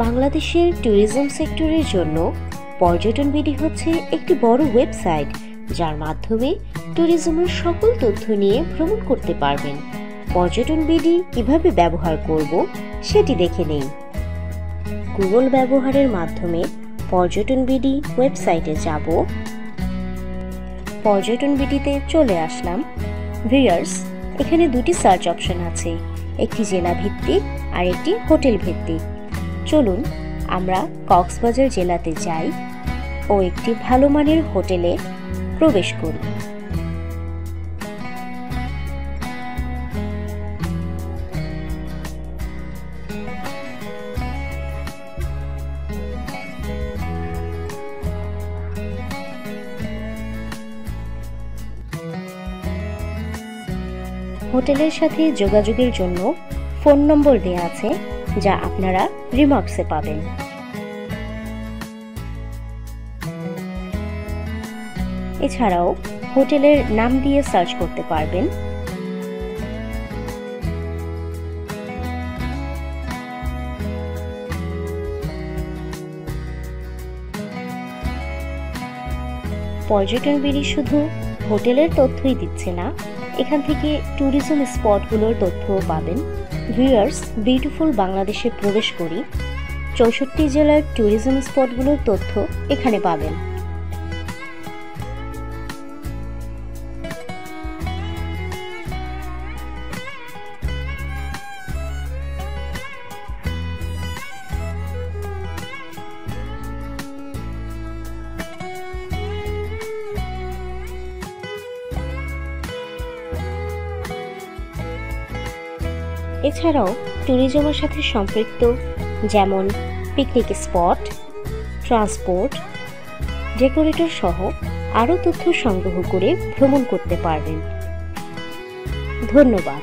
বাংলাদেশের ট্যুরিজম সেক্টরের জন্য পর্যটন বিডি হচ্ছে একটি বড় ওয়েবসাইট, যার মাধ্যমে ট্যুরিজমের সকল তথ্য নিয়ে ভ্রমণ করতে পারবেন। পর্যটন বিডি কিভাবে ব্যবহার করব সেটি দেখে নেই। গুগল ব্যবহারের মাধ্যমে পর্যটন বিডি ওয়েবসাইটে যাব। পর্যটন বিডিতে চলে আসলাম। ভিউয়ার্স, এখানে দুটি সার্চ অপশন আছে, একটি জেলা ভিত্তিক আর একটি হোটেল ভিত্তিক। চলুন আমরা কক্সবাজার জেলাতে যাই ও একটি ভালো মানের হোটেলে প্রবেশ করি। হোটেলের সাথে যোগাযোগের জন্য ফোন নম্বর দেওয়া আছে, যা আপনারা রিমার্কসে পাবেন। এছাড়াও হোটেলের নাম দিয়ে সার্চ করতে পারবেন। পর্যটন বিডি শুধু হোটেলের তথ্যই দিচ্ছে না, এখান থেকে ট্যুরিজম স্পটগুলোর তথ্যও পাবেন। ভিউয়ার্স, বিউটিফুল বাংলাদেশে প্রবেশ করি। 64 জেলার ট্যুরিজম স্পটগুলোর তথ্য এখানে পাবেন। এছাড়াও ট্যুরিজমের সাথে সম্পৃক্ত যেমন পিকনিক স্পট, ট্রান্সপোর্ট, ডেকোরেটর সহ আরও তথ্য সংগ্রহ করে ভ্রমণ করতে পারবেন। ধন্যবাদ।